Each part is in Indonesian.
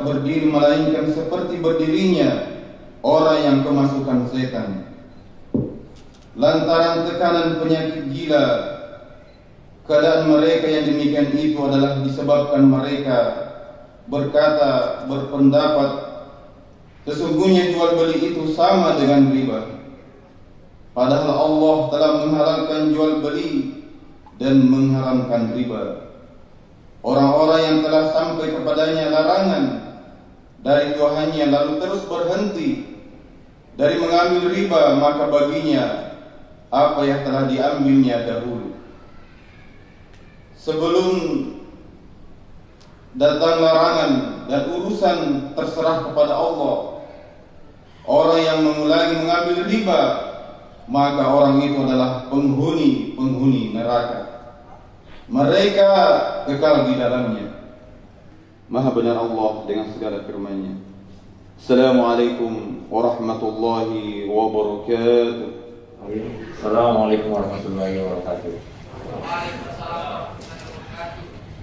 dapat berdiri melainkan seperti berdirinya orang yang kemasukan setan. Lantaran tekanan penyakit gila, keadaan mereka yang demikian itu adalah disebabkan mereka berpendapat sesungguhnya jual beli itu sama dengan riba. Padahal Allah telah menghalalkan jual beli dan mengharamkan riba. Orang-orang yang telah sampai kepadanya larangan dari Tuhannya lalu terus berhenti dari mengambil riba, maka baginya apa yang telah diambilnya dahulu. Sebelum datang larangan dan urusan terserah kepada Allah, orang yang mengulangi mengambil riba, maka orang itu adalah penghuni neraka. Mereka kekal di dalamnya. Maha benar Allah dengan segala firman-Nya. Assalamualaikum warahmatullahi wabarakatuh. Assalamualaikum warahmatullahi wabarakatuh.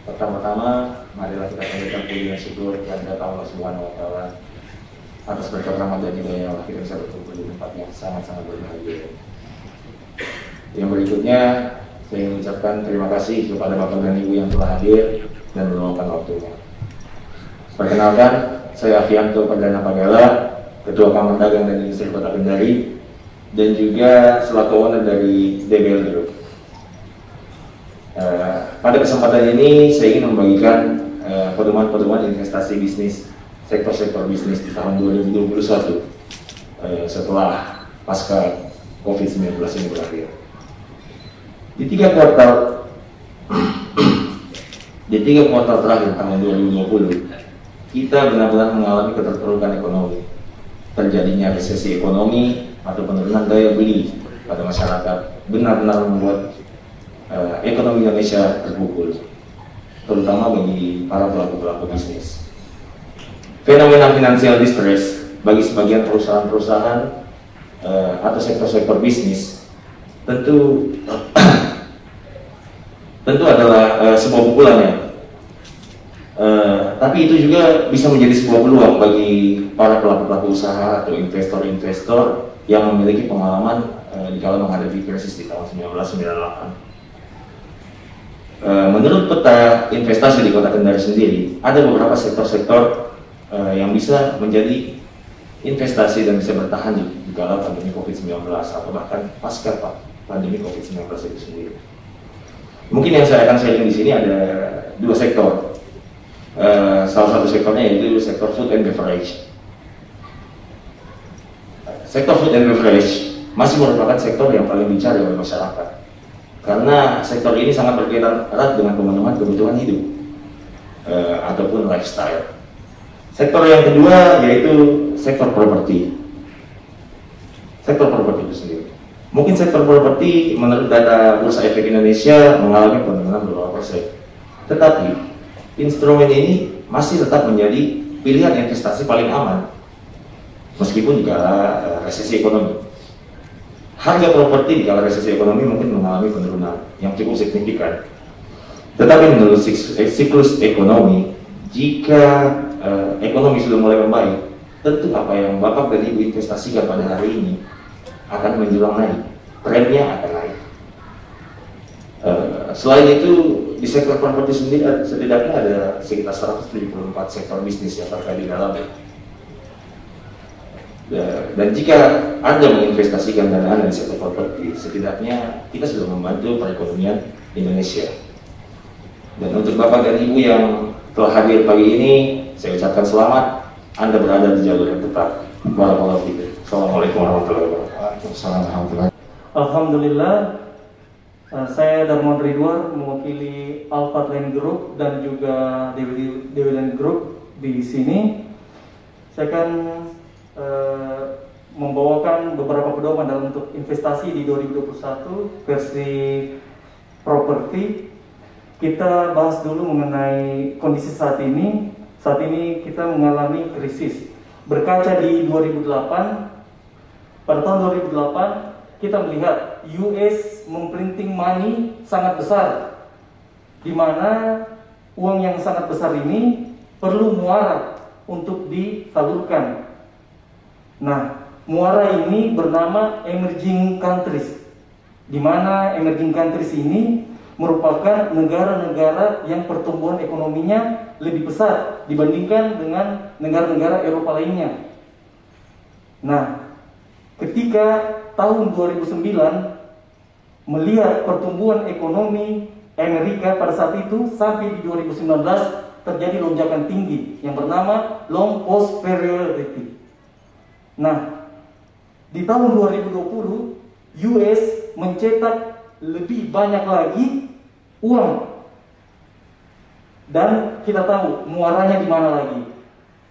Pertama-tama, marilah kita panjatkan puji dan syukur kepada Allah Subhanahu wa Ta'ala atas berkat rahmat dan hidayah Allah kita bisa berkumpul di tempat yang sangat-sangat berbahagia. Yang berikutnya, saya ingin mengucapkan terima kasih kepada Bapak dan Ibu yang telah hadir dan meluangkan waktunya. Perkenalkan, saya Afianto Perdana Pagala, Ketua Kamar Dagang dan Industri Kota Kendari, dan juga selaku owner dari DBL Group. Pada kesempatan ini saya ingin membagikan pedoman-pedoman investasi bisnis, sektor-sektor bisnis di tahun 2021 setelah pasca COVID-19 ini berakhir. Di tiga kuartal terakhir tahun 2020, kita benar-benar mengalami keterpurukan ekonomi, terjadinya resesi ekonomi atau penurunan daya beli pada masyarakat benar-benar membuat ekonomi Indonesia terpukul, terutama bagi para pelaku-pelaku bisnis. Fenomena financial distress bagi sebagian perusahaan-perusahaan atau sektor-sektor bisnis tentu adalah sebuah pukulannya. Tapi itu juga bisa menjadi sebuah peluang bagi para pelaku-pelaku usaha atau investor-investor yang memiliki pengalaman di kala menghadapi krisis di tahun 1998. Menurut peta investasi di Kota Kendari sendiri, ada beberapa sektor-sektor yang bisa menjadi investasi dan bisa bertahan di kala pandemi COVID-19 atau bahkan pasca pandemi COVID-19 itu sendiri. Mungkin yang saya akan sharing di sini ada dua sektor. Salah satu sektornya yaitu sektor food and beverage. Sektor food and beverage masih merupakan sektor yang paling dicari oleh masyarakat, karena sektor ini sangat berkaitan erat dengan pemenuhan kebutuhan hidup ataupun lifestyle. Sektor yang kedua yaitu sektor properti. Sektor properti itu sendiri. Mungkin sektor properti menurut data Bursa Efek Indonesia mengalami penurunan beberapa persen. Tetapi instrumen ini masih tetap menjadi pilihan investasi paling aman meskipun di kala resesi ekonomi. Harga properti di kala resesi ekonomi mungkin mengalami penurunan yang cukup signifikan. Tetapi menurut siklus ekonomi, jika ekonomi sudah mulai membaik, tentu apa yang Bapak dan Ibu investasikan pada hari ini akan menjulang naik, trennya akan naik. Selain itu, di sektor properti sendiri setidaknya ada sekitar 174 sektor bisnis yang terkait di dalamnya. Dan jika Anda menginvestasikan dana Anda di sektor properti, setidaknya kita sudah membantu perekonomian Indonesia. Dan untuk Bapak dan Ibu yang telah hadir pagi ini, saya ucapkan selamat, Anda berada di jalur yang tepat. Assalamualaikum warahmatullahi wabarakatuh. Alhamdulillah, saya Darmon Ridwan mewakili Alphard Land Group dan juga Dewi Land Group di sini. Saya akan membawakan beberapa pedoman dalam untuk investasi di 2021 versi properti. Kita bahas dulu mengenai kondisi saat ini. Saat ini kita mengalami krisis. Berkaca di 2008, pada tahun 2008 kita melihat US memprinting money sangat besar, di mana uang yang sangat besar ini perlu muara untuk disalurkan. Nah, muara ini bernama emerging countries, di mana emerging countries ini merupakan negara-negara yang pertumbuhan ekonominya lebih besar dibandingkan dengan negara-negara Eropa lainnya. Nah, ketika tahun 2009 melihat pertumbuhan ekonomi Amerika pada saat itu sampai di 2019 terjadi lonjakan tinggi yang bernama long prosperity. Nah, di tahun 2020 US mencetak lebih banyak lagi uang, dan kita tahu muaranya di mana lagi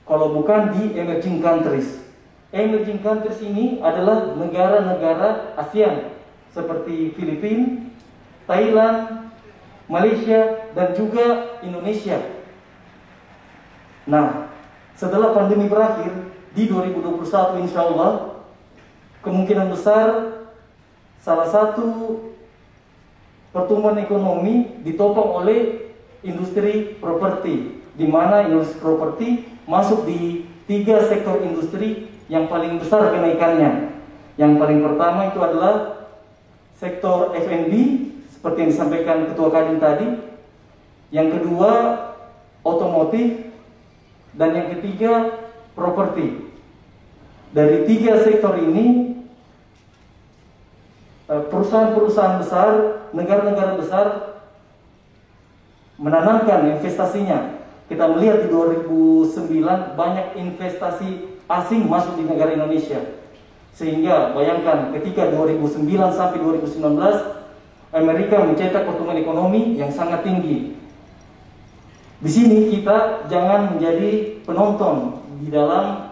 kalau bukan di emerging countries. Emerging countries ini adalah negara-negara ASEAN seperti Filipina, Thailand, Malaysia, dan juga Indonesia. Nah, setelah pandemi berakhir di 2021 insya Allah, kemungkinan besar salah satu pertumbuhan ekonomi ditopang oleh industri properti, di mana industri properti masuk di 3 sektor industri yang paling besar kenaikannya. Yang paling pertama itu adalah sektor F&B seperti yang disampaikan Ketua Kadin tadi. Yang kedua otomotif, dan yang ketiga properti. Dari 3 sektor ini perusahaan-perusahaan besar, negara-negara besar menanamkan investasinya. Kita melihat di 2009 banyak investasi asing masuk di negara Indonesia. Sehingga bayangkan ketika 2009 sampai 2019 Amerika mencetak pertumbuhan ekonomi yang sangat tinggi. Di sini kita jangan menjadi penonton di dalam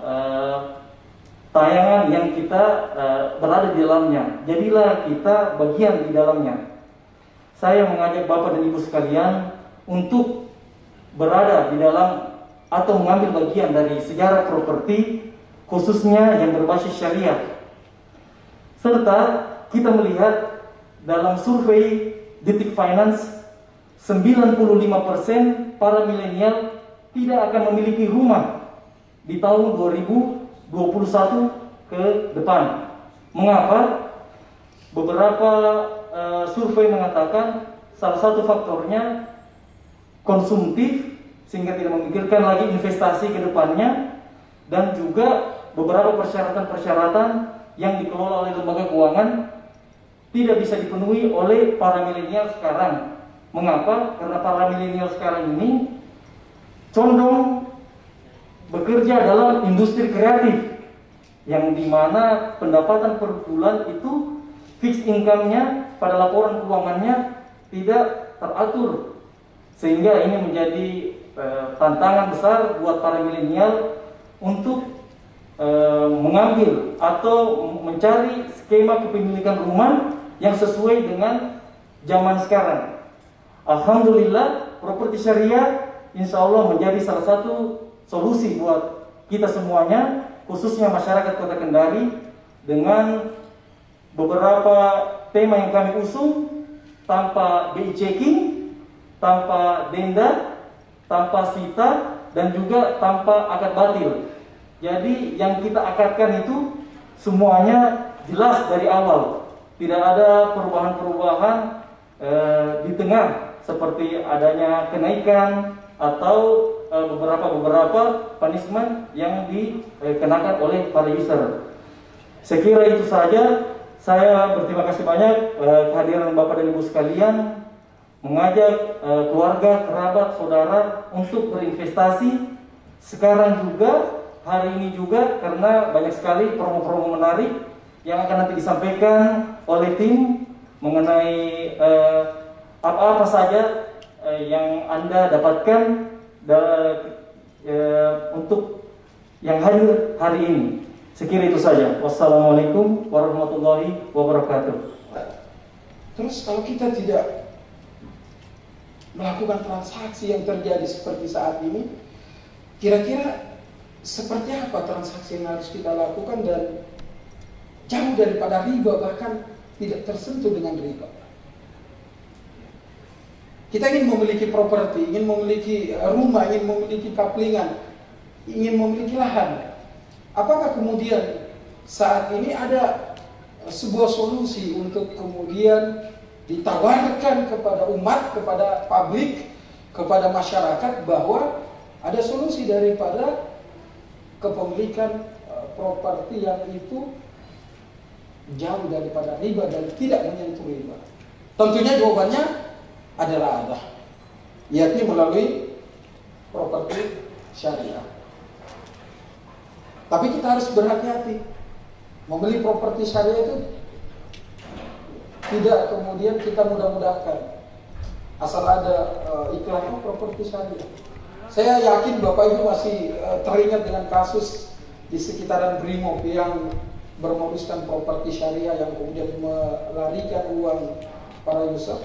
tayangan yang kita berada di dalamnya. Jadilah kita bagian di dalamnya. Saya mengajak Bapak dan Ibu sekalian untuk berada di dalam atau mengambil bagian dari sejarah properti, khususnya yang berbasis syariah. Serta kita melihat dalam survei Detik Finance, 95% para milenial tidak akan memiliki rumah di tahun 2021 ke depan. Mengapa? Beberapa survei mengatakan salah satu faktornya konsumtif, sehingga tidak memikirkan lagi investasi ke depannya, dan juga beberapa persyaratan-persyaratan yang dikelola oleh lembaga keuangan tidak bisa dipenuhi oleh para milenial sekarang. Mengapa? Karena para milenial sekarang ini condong bekerja dalam industri kreatif, yang dimana pendapatan per bulan itu fixed income-nya pada laporan keuangannya tidak teratur. Sehingga ini menjadi tantangan besar buat para milenial untuk mengambil atau mencari skema kepemilikan rumah yang sesuai dengan zaman sekarang. Alhamdulillah, properti syariah insya Allah menjadi salah satu solusi buat kita semuanya, khususnya masyarakat Kota Kendari, dengan beberapa tema yang kami usung, tanpa BI checking, tanpa denda, tanpa sita, dan juga tanpa akad batil. Jadi yang kita akadkan itu semuanya jelas dari awal. Tidak ada perubahan-perubahan di tengah, seperti adanya kenaikan atau beberapa punishment yang dikenakan oleh para user. Saya kira itu saja. Saya berterima kasih banyak kehadiran Bapak dan Ibu sekalian, mengajak keluarga, kerabat, saudara untuk berinvestasi sekarang juga, hari ini juga, karena banyak sekali promo-promo menarik yang akan nanti disampaikan oleh tim mengenai apa-apa saja yang Anda dapatkan untuk yang hadir hari ini. Sekira itu saja. Wassalamualaikum warahmatullahi wabarakatuh. Terus kalau kita tidak melakukan transaksi yang terjadi seperti saat ini, kira-kira seperti apa transaksi yang harus kita lakukan dan jauh daripada riba, bahkan tidak tersentuh dengan riba. Kita ingin memiliki properti, ingin memiliki rumah, ingin memiliki kaplingan, ingin memiliki lahan. Apakah kemudian saat ini ada sebuah solusi untuk kemudian ditawarkan kepada umat, kepada publik, kepada masyarakat bahwa ada solusi daripada kepemilikan properti yang itu jauh daripada riba dan tidak menyentuh riba? Tentunya jawabannya adalah ada, yakni melalui properti syariah. Tapi kita harus berhati-hati. Membeli properti syariah itu tidak kemudian kita mudah-mudahkan asal ada iklan properti syariah. Saya yakin Bapak Ibu masih teringat dengan kasus di sekitaran Brimob yang bermoduskan properti syariah yang kemudian melarikan uang para user.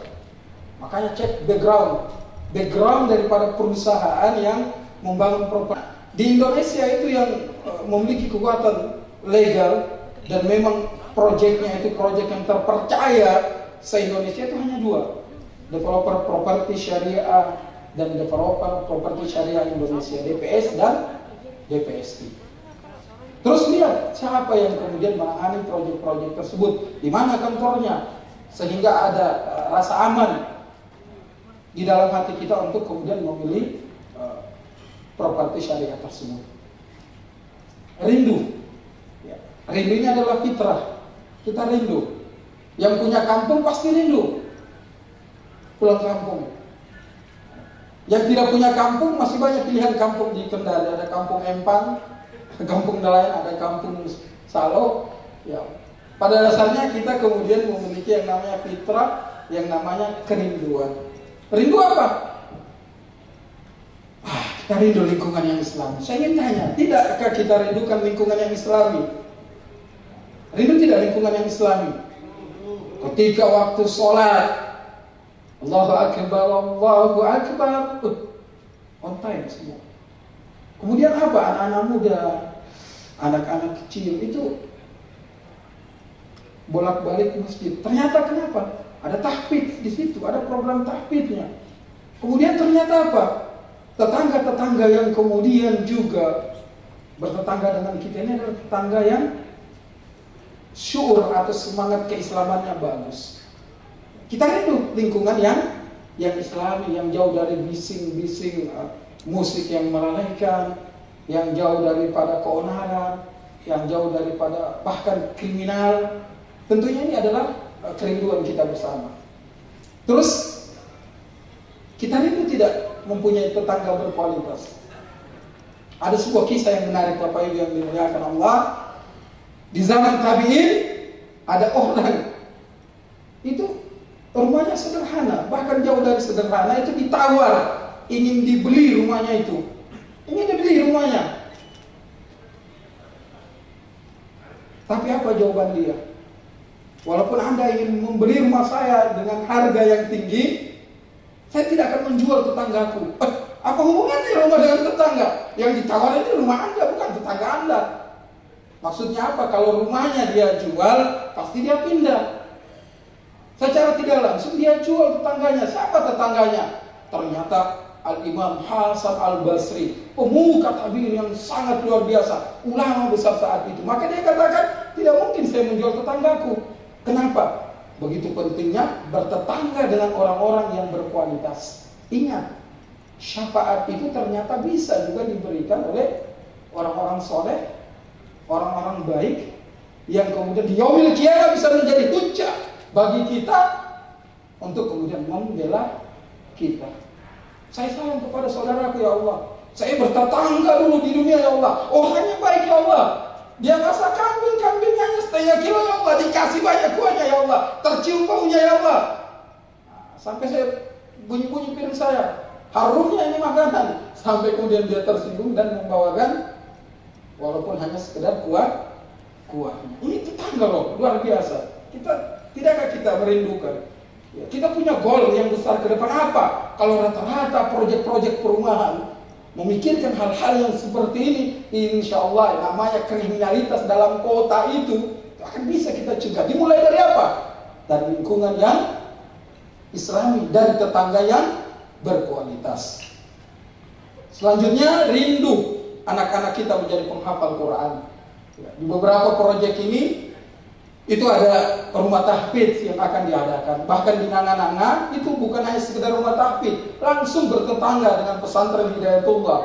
Makanya cek background daripada perusahaan yang membangun properti. Di Indonesia itu yang memiliki kekuatan legal dan memang proyeknya itu proyek yang terpercaya se-Indonesia itu hanya dua, developer properti syariah dan developer properti syariah Indonesia, DPS dan DPSI. Terus lihat siapa yang kemudian menangani proyek-proyek tersebut, di mana kantornya, sehingga ada rasa aman di dalam hati kita untuk kemudian memilih properti syariah tersebut. Rindu, rindu ini adalah fitrah. Kita rindu. Yang punya kampung pasti rindu pulang kampung. Yang tidak punya kampung, masih banyak pilihan kampung di Kendari. Ada kampung Empang, kampung nelayan, ada kampung Salo. Ya, pada dasarnya kita kemudian memiliki yang namanya fitrah, yang namanya kerinduan. Rindu apa? Kita rindu lingkungan yang Islami. Saya ingin tanya, tidakkah kita rindukan lingkungan yang Islami? Rindu tidak lingkungan yang Islami? Ketika waktu sholat, Allahu Akbar, Allahu Akbar, on time semua. Kemudian apa? Anak-anak muda, anak-anak kecil itu bolak-balik ke masjid. Ternyata kenapa? Ada tahfidz di situ, ada program tahfidznya. Kemudian ternyata apa? Tetangga-tetangga yang kemudian juga bertetangga dengan kita ini adalah tetangga yang syuur atau semangat keislamannya bagus. Kita rindu lingkungan yang Islami, yang jauh dari bising-bising musik yang melalaikan, yang jauh daripada keonaran, yang jauh daripada bahkan kriminal. Tentunya ini adalah kerinduan kita bersama. Terus kita rindu tidak mempunyai tetangga berkualitas. Ada sebuah kisah yang menarik Bapak Ibu yang dimuliakan Allah. Di zaman tabi'in ada orang itu rumahnya sederhana, bahkan jauh dari sederhana, itu ditawar ingin dibeli rumahnya itu. Ingin dibeli rumahnya. Tapi apa jawaban dia? Walaupun Anda ingin membeli rumah saya dengan harga yang tinggi, saya tidak akan menjual tetanggaku. Apa hubungannya rumah dengan tetangga? Yang ditawar ini rumah Anda, bukan tetangga Anda. Maksudnya apa? Kalau rumahnya dia jual, pasti dia pindah. Secara tidak langsung dia jual tetangganya. Siapa tetangganya? Ternyata Al-Imam Hasan Al-Basri, pemuka tabi'in yang sangat luar biasa, ulama besar saat itu. Maka dia katakan, tidak mungkin saya menjual tetanggaku. Kenapa? Begitu pentingnya bertetangga dengan orang-orang yang berkualitas. Ingat, syafaat itu ternyata bisa juga diberikan oleh orang-orang soleh, orang-orang baik, yang kemudian di yaumil qiyamah bisa menjadi hujjah bagi kita untuk kemudian membela kita. Saya sayang kepada saudaraku ya Allah. Saya bertetangga dulu di dunia ya Allah. Orangnya baik ya Allah. Dia masak kambingnya setengah kilo ya Allah, dikasih banyak kuahnya ya Allah, tercium baunya ya Allah. Sampai saya bunyi-bunyi piring saya, harumnya ini makanan. Sampai kemudian dia tersinggung dan membawakan walaupun hanya sekedar kuahnya. Ini tetangga loh, luar biasa. Tidakkah kita merindukan? Ya, kita punya goal yang besar ke depan apa? Kalau rata-rata proyek-proyek perumahan memikirkan hal-hal yang seperti ini, insya Allah namanya kriminalitas dalam kota itu akan bisa kita cegah. Dimulai dari apa? Dari lingkungan yang Islami, dari tetangga yang berkualitas. Selanjutnya rindu anak-anak kita menjadi penghafal Quran. Di beberapa proyek ini itu ada rumah tahfidz yang akan diadakan. Bahkan di Nanga-Nanga itu bukan hanya sekedar rumah tahfidz, langsung bertetangga dengan pesantren Hidayatullah,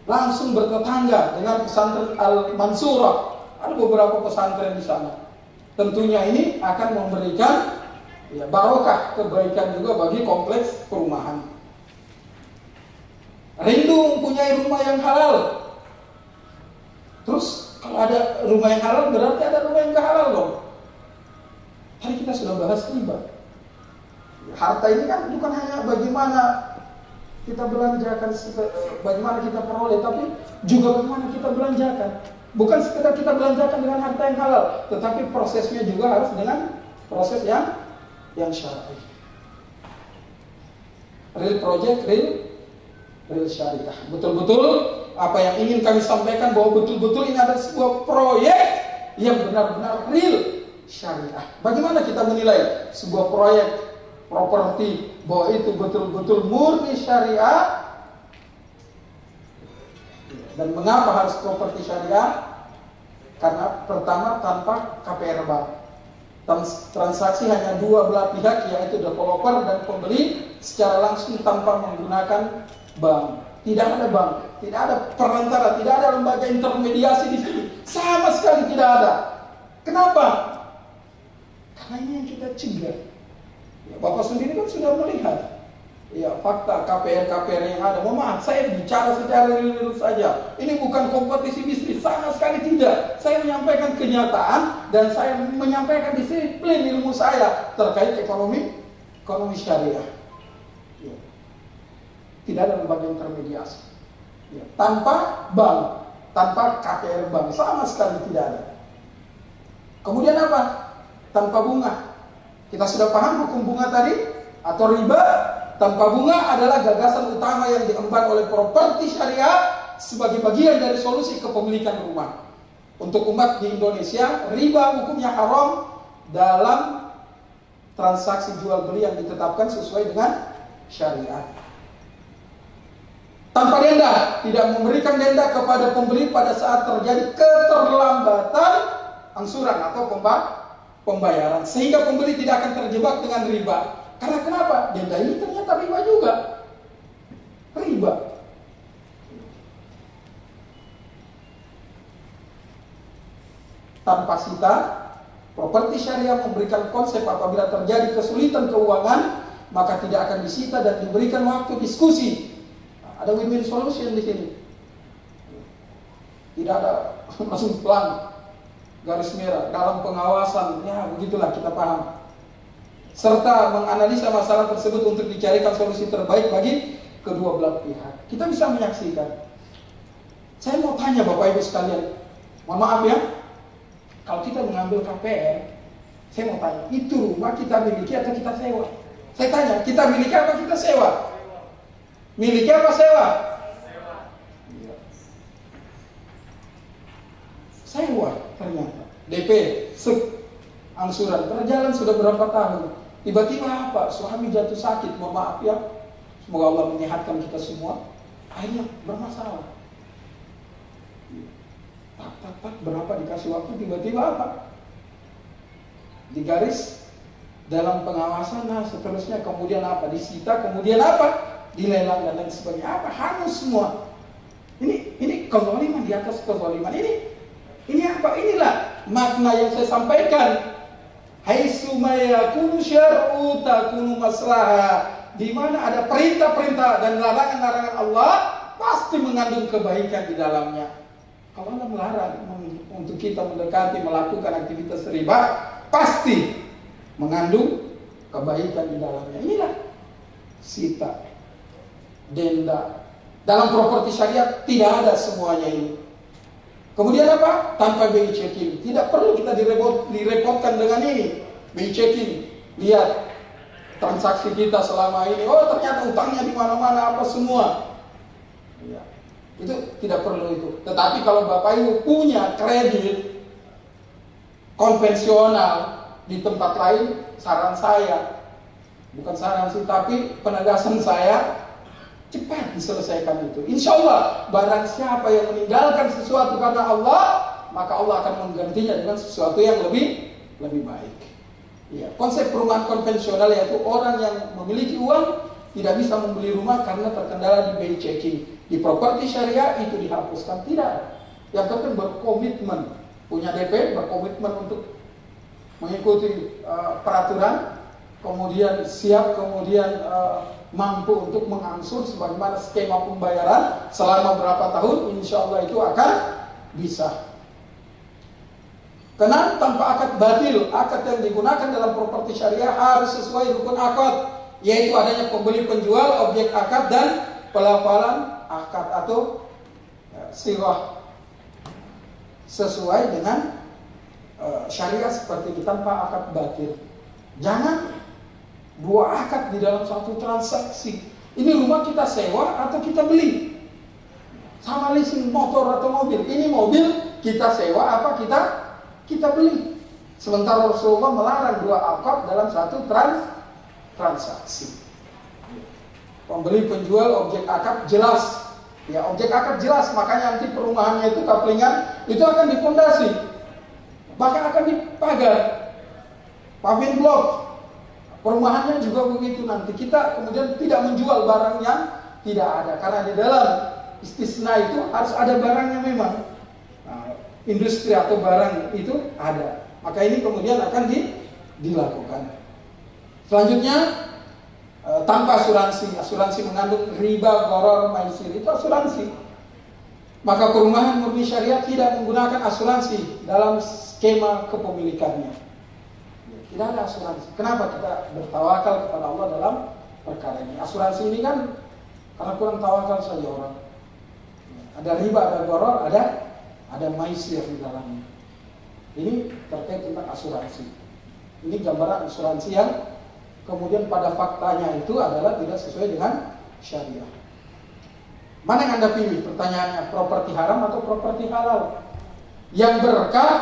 langsung bertetangga dengan pesantren Al-Mansurah. Ada beberapa pesantren di sana. Tentunya ini akan memberikan barokah, kebaikan juga bagi kompleks perumahan. Rindu mempunyai rumah yang halal. Terus kalau ada rumah yang halal berarti ada rumah yang gak halal dong. Tadi kita sudah bahas riba. Harta ini kan bukan hanya bagaimana kita belanjakan, bagaimana kita peroleh, tapi juga bagaimana kita belanjakan. Bukan sekedar kita belanjakan dengan harta yang halal, tetapi prosesnya juga harus dengan proses yang syar'i. Real project, real syariah. Betul-betul apa yang ingin kami sampaikan, bahwa betul-betul ini adalah sebuah proyek yang benar-benar real syariah. Bagaimana kita menilai sebuah proyek properti bahwa itu betul-betul murni syariah? Dan mengapa harus properti syariah? Karena pertama, tanpa KPR bank. Transaksi hanya dua belah pihak, yaitu developer dan pembeli, secara langsung tanpa menggunakan bank. Tidak ada bank, tidak ada perantara, tidak ada lembaga intermediasi di sini. Sama sekali tidak ada. Kenapa? Karena ini yang kita cegah. Ya, Bapak sendiri kan sudah melihat fakta KPR yang ada. Mohon maaf, saya bicara secara real saja. Ini bukan kompetisi bisnis, sama sekali tidak. Saya menyampaikan kenyataan dan saya menyampaikan disiplin ilmu saya terkait ekonomi syariah. Ya. Tidak ada lembaga intermediasi. Ya. Tanpa bank, tanpa KPR bank, sama sekali tidak ada. Kemudian apa? Tanpa bunga. Kita sudah paham hukum bunga tadi atau riba. Tanpa bunga adalah gagasan utama yang diemban oleh properti syariah sebagai bagian dari solusi kepemilikan rumah. Untuk umat di Indonesia, riba hukumnya haram dalam transaksi jual beli yang ditetapkan sesuai dengan syariat. Tanpa denda, tidak memberikan denda kepada pembeli pada saat terjadi keterlambatan angsuran atau pembayaran, sehingga pembeli tidak akan terjebak dengan riba. Karena kenapa? Denda ini ternyata riba juga. Riba. Tanpa sita, properti syariah memberikan konsep apabila terjadi kesulitan keuangan, maka tidak akan disita dan diberikan waktu diskusi. Ada win-win solution di sini. Tidak ada langsung pelan, garis merah dalam pengawasan. Ya, begitulah kita paham. Serta menganalisa masalah tersebut untuk dicarikan solusi terbaik bagi kedua belah pihak. Kita bisa menyaksikan. Saya mau tanya Bapak Ibu sekalian, mohon maaf ya, kalau kita mengambil KPR, saya mau tanya, itu rumah kita miliki atau kita sewa? Saya tanya, kita miliki atau kita sewa? Miliki apa sewa? Sewa ternyata. DP, angsuran, berjalan sudah berapa tahun? Tiba-tiba apa? Suami jatuh sakit, mohon maaf ya. Semoga Allah menyehatkan kita semua. Akhirnya bermasalah. Tak, berapa dikasih waktu, tiba-tiba apa? Digaris dalam pengawasan, nah seterusnya, kemudian apa? Disita, kemudian apa? Dilelang dan lain sebagainya. Apa? Hangus semua. Ini kezaliman di atas kezaliman. Ini apa? Inilah makna yang saya sampaikan. Haitsu ma yakunu syar'u takunu maslahah. Di mana ada perintah-perintah dan larangan-larangan Allah, pasti mengandung kebaikan di dalamnya. Kalau Allah melarang untuk kita mendekati, melakukan aktivitas riba, pasti mengandung kebaikan di dalamnya. Inilah sita, denda. Dalam properti syariat tidak ada semuanya ini. Kemudian apa? Tanpa BI checking. Tidak perlu kita direpotkan dengan ini. BI checking. Lihat transaksi kita selama ini. Oh, ternyata utangnya di mana-mana apa semua. Ya. Itu tidak perlu itu. Tetapi kalau Bapak Ibu punya kredit konvensional di tempat lain, saran saya, bukan saran sih, tapi penegasan saya, cepat diselesaikan itu. Insya Allah, barang siapa yang meninggalkan sesuatu karena Allah, maka Allah akan menggantinya dengan sesuatu yang lebih baik. Ya, konsep perumahan konvensional yaitu orang yang memiliki uang tidak bisa membeli rumah karena terkendala di BI checking. Di properti syariah itu dihapuskan, tidak. Yang penting berkomitmen, punya DP, berkomitmen untuk mengikuti peraturan, kemudian siap, kemudian mampu untuk mengangsur sebagaimana skema pembayaran selama berapa tahun, insya Allah itu akan bisa. Karena tanpa akad batil, akad yang digunakan dalam properti syariah harus sesuai rukun akad, yaitu adanya pembeli penjual, objek akad, dan pelafalan akad atau sirah sesuai dengan syariah seperti itu, tanpa akad batil. Jangan dua akad di dalam satu transaksi. Ini rumah kita sewa atau kita beli, sama leasing motor atau mobil. Ini mobil kita sewa apa kita beli. Sementara Rasulullah melarang dua akad dalam satu transaksi. Pembeli penjual objek akad jelas. Ya, objek akad jelas, makanya nanti perumahannya itu kaplingan itu akan difondasi, bahkan akan dipagar, paving block. Perumahannya juga begitu, nanti kita kemudian tidak menjual barang yang tidak ada, karena di dalam istisna itu harus ada barangnya memang. Nah, industri atau barang itu ada, maka ini kemudian akan dilakukan. Selanjutnya, tanpa asuransi mengandung riba, gharar, maisir, itu asuransi. Maka perumahan murni syariah tidak menggunakan asuransi dalam skema kepemilikannya. Tidak ada asuransi. Kenapa kita bertawakal kepada Allah dalam perkara ini? Asuransi ini kan karena kurang tawakal saja orang. Ada riba, ada gharar, ada maisir di dalamnya. Ini terkait tentang asuransi. Ini gambaran asuransi yang kemudian pada faktanya itu adalah tidak sesuai dengan syariah. Mana yang Anda pilih? Pertanyaannya, properti haram atau properti halal? Yang berkah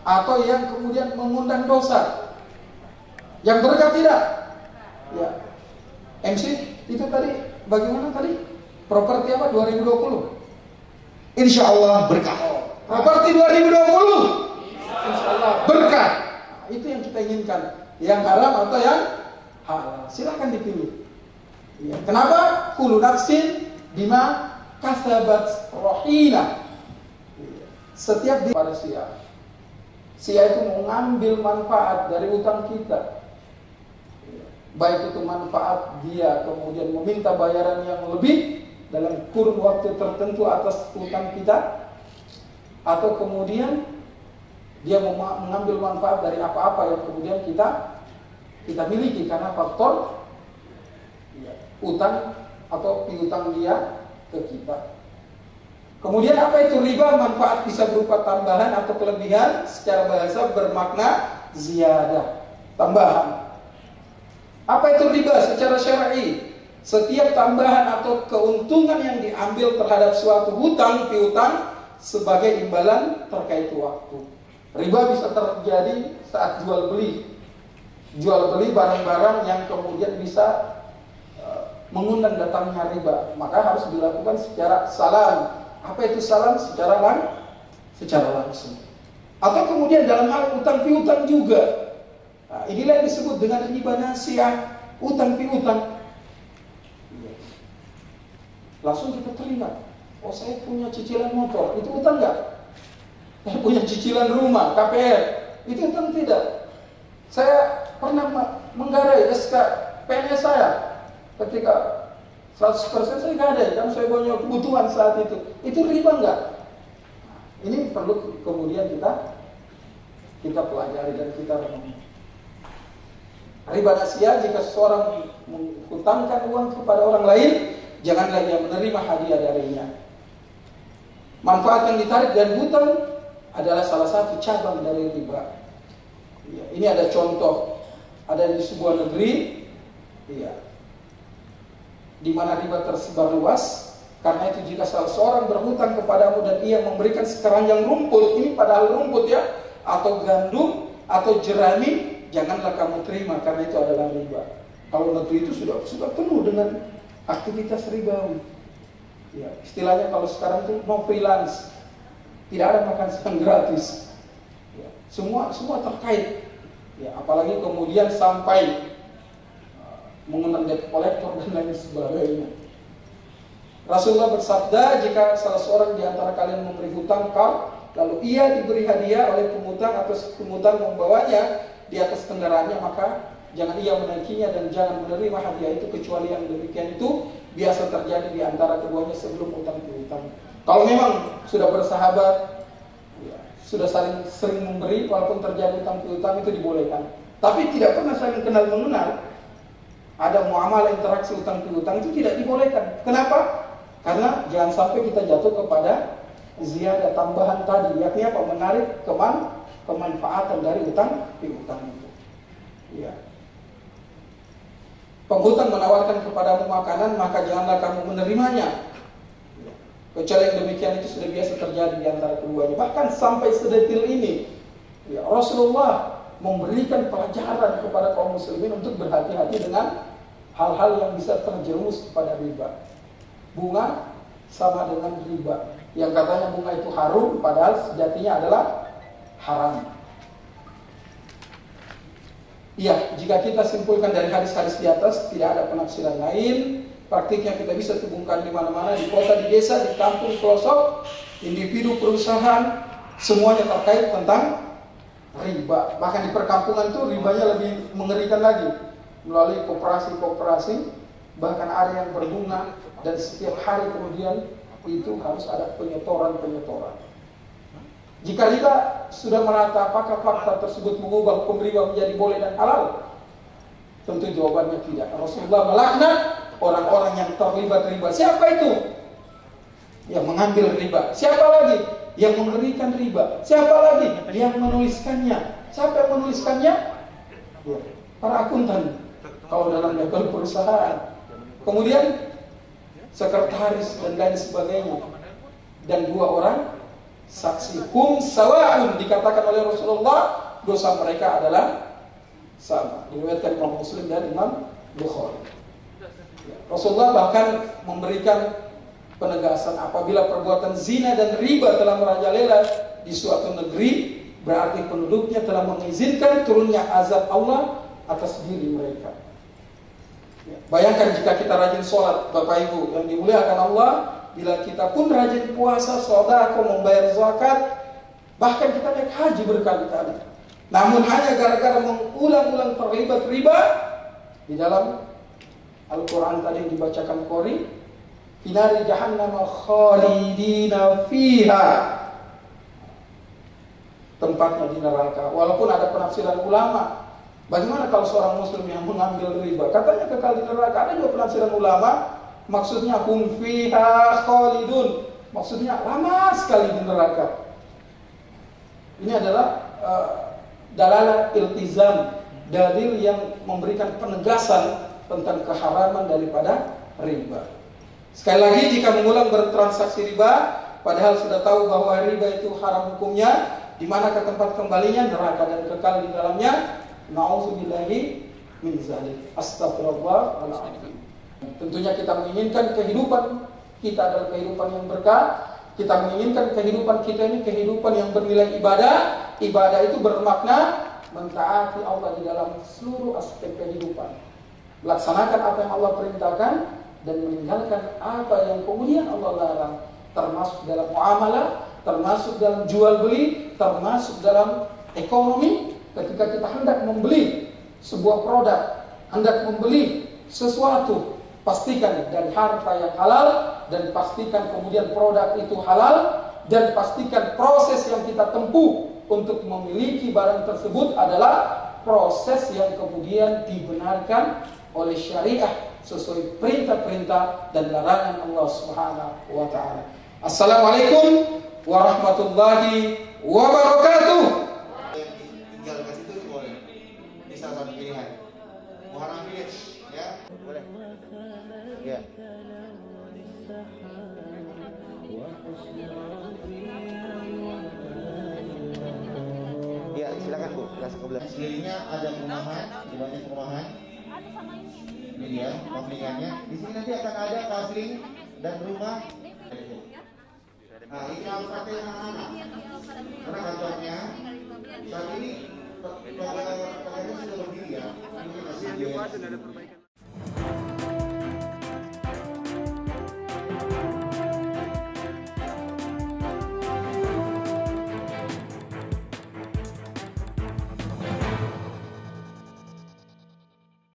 atau yang kemudian mengundang dosa? Yang berkah tidak? Ya. MC itu tadi bagaimana tadi? Properti apa 2020? Insya Allah berkah. Properti 2020? Insya Allah berkah. Nah, itu yang kita inginkan. Yang haram atau yang halal? Silahkan dipilih. Ya. Kenapa? Kullu nafsin bima kasabat rahina. Setiap pada sia itu mengambil manfaat dari utang kita. Baik itu manfaat dia kemudian meminta bayaran yang lebih dalam kurun waktu tertentu atas utang kita, atau kemudian dia mengambil manfaat dari apa-apa yang kemudian kita miliki karena faktor utang atau piutang dia ke kita. Kemudian apa itu riba? Manfaat bisa berupa tambahan atau kelebihan, secara bahasa bermakna ziyadah, tambahan. Apa itu riba secara syar'i? Setiap tambahan atau keuntungan yang diambil terhadap suatu hutang piutang sebagai imbalan terkait waktu. Riba bisa terjadi saat jual beli barang-barang yang kemudian bisa mengundang datangnya riba, maka harus dilakukan secara salam. Apa itu salam? Secara langsung. Atau kemudian dalam hal utang piutang juga. Nah, inilah yang disebut dengan riba nasiah, utang piutang. Langsung kita teringat, oh saya punya cicilan motor, itu utang nggak? Saya punya cicilan rumah, KPR, itu utang tidak? Saya pernah menggadai SK PNS saya, ketika 100% saya gadai, karena saya punya kebutuhan saat itu riba nggak? Ini perlu kemudian kita pelajari dan kita renungi. Riba nasiah, jika seseorang menghutangkan uang kepada orang lain, janganlah dia menerima hadiah darinya. Manfaat yang ditarik dari hutang adalah salah satu cabang dari riba. Ya, ini ada contoh, ada di sebuah negeri, ya, di mana riba tersebar luas. Karena itu jika salah seorang berhutang kepadamu dan ia memberikan sekeranjang rumput, ini padahal rumput ya, atau gandum atau jerami, janganlah kamu terima karena itu adalah riba. Kalau negeri itu sudah penuh dengan aktivitas ribawi. Ya, istilahnya kalau sekarang itu no freelance, tidak ada makan siang gratis. Ya, semua terkait. Ya, apalagi kemudian sampai mengundang debt collector dan lain sebagainya. Rasulullah bersabda, jika salah seorang di antara kalian memberi hutang kau, lalu ia diberi hadiah oleh pengutang atau pengutang membawanya di atas kendaraannya, maka jangan ia menaikinya dan jangan menerima hadiah itu kecuali yang demikian itu biasa terjadi di antara keduanya sebelum utang piutang. Kalau memang sudah bersahabat, ya, sudah sering memberi, walaupun terjadi utang piutang itu dibolehkan. Tapi tidak pernah saling kenal mengenal, ada muamalah interaksi utang piutang itu tidak dibolehkan. Kenapa? Karena jangan sampai kita jatuh kepada ziyadah tambahan tadi, yakni apa? Menarik kemanfaatan dari utang piutang itu. Ya. Penghutang menawarkan kepadamu makanan, maka janganlah kamu menerimanya. Kecuali yang demikian itu sudah biasa terjadi di antara keduanya. Bahkan sampai sedetil ini, ya, Rasulullah memberikan pelajaran kepada kaum muslimin untuk berhati-hati dengan hal-hal yang bisa terjerumus kepada riba. Bunga sama dengan riba. Yang katanya bunga itu harum, padahal sejatinya adalah haram. Iya, jika kita simpulkan dari hadis-hadis di atas, tidak ada penafsiran lain. Praktiknya kita bisa hubungkan di mana-mana, di kota, di desa, di kampung, pelosok, individu, perusahaan, semuanya terkait tentang riba. Bahkan di perkampungan itu ribanya lebih mengerikan lagi, melalui koperasi-koperasi, bahkan ada yang berbunga, dan setiap hari kemudian itu harus ada penyetoran-penyetoran. Jika riba sudah merata, apakah fakta tersebut mengubah hukum riba menjadi boleh dan halal? Tentu jawabannya tidak. Rasulullah melaknat orang-orang yang terlibat riba. Siapa itu? Yang mengambil riba. Siapa lagi? Yang memberikan riba. Siapa lagi? Yang menuliskannya. Siapa yang menuliskannya? Ya, para akuntan. Kalau dalam level perusahaan. Kemudian sekretaris dan lain sebagainya. Dan dua orang saksi. Hum sawa'un, dikatakan oleh Rasulullah, dosa mereka adalah sama. Diriwayatkan Imam Muslim dan Imam Bukhari. Rasulullah bahkan memberikan penegasan, apabila perbuatan zina dan riba telah merajalela di suatu negeri, berarti penduduknya telah mengizinkan turunnya azab Allah atas diri mereka. Bayangkan jika kita rajin sholat, Bapak Ibu yang dimuliakan Allah, bila kita pun rajin puasa, sedekah, membayar zakat, bahkan kita naik haji berkali-kali, namun hanya gara-gara mengulang-ulang terlibat riba, di dalam Al-Quran tadi yang dibacakan Qori, finari jahannam khalidina fiha, tempatnya di neraka. Walaupun ada penafsiran ulama, bagaimana kalau seorang muslim yang mengambil riba, katanya kekal di neraka. Ada juga penafsiran ulama, maksudnya hum fiha khalidun, maksudnya lama sekali di neraka. Ini adalah dalalah iltizam, dalil yang memberikan penegasan tentang keharaman daripada riba. Sekali lagi, jika mengulang bertransaksi riba, padahal sudah tahu bahwa riba itu haram hukumnya, di mana ke tempat kembalinya neraka dan kekal di dalamnya. Na'udzubillahi min dzalik. Astagfirullahaladzim. Tentunya kita menginginkan kehidupan kita adalah kehidupan yang berkah. Kita menginginkan kehidupan kita ini kehidupan yang bernilai ibadah. Ibadah itu bermakna mentaati Allah di dalam seluruh aspek kehidupan. Laksanakan apa yang Allah perintahkan dan meninggalkan apa yang kemudian Allah larang, termasuk dalam muamalah, termasuk dalam jual beli, termasuk dalam ekonomi. Ketika kita hendak membeli sebuah produk, hendak membeli sesuatu, pastikan dari harta yang halal, dan pastikan kemudian produk itu halal, dan pastikan proses yang kita tempuh untuk memiliki barang tersebut adalah proses yang kemudian dibenarkan oleh syariah sesuai perintah-perintah dan larangan Allah Subhanahu wa taala. Assalamualaikum warahmatullahi wabarakatuh. Tinggal ke situ boleh. Ini salah satu pilihan. Muharram Village, ya? Boleh. Ya. Ya, silakan Bu, langsung ke belakang. Sekelilingnya ada perumahan, di banyak perumahan. Ini dia konflingannya. Di sini nanti akan ada kasling dan rumah. Nah, ini harus pakai anak-anak. Karena kantornya saat ini pekerjaan sudah berdiri ya. Ini masih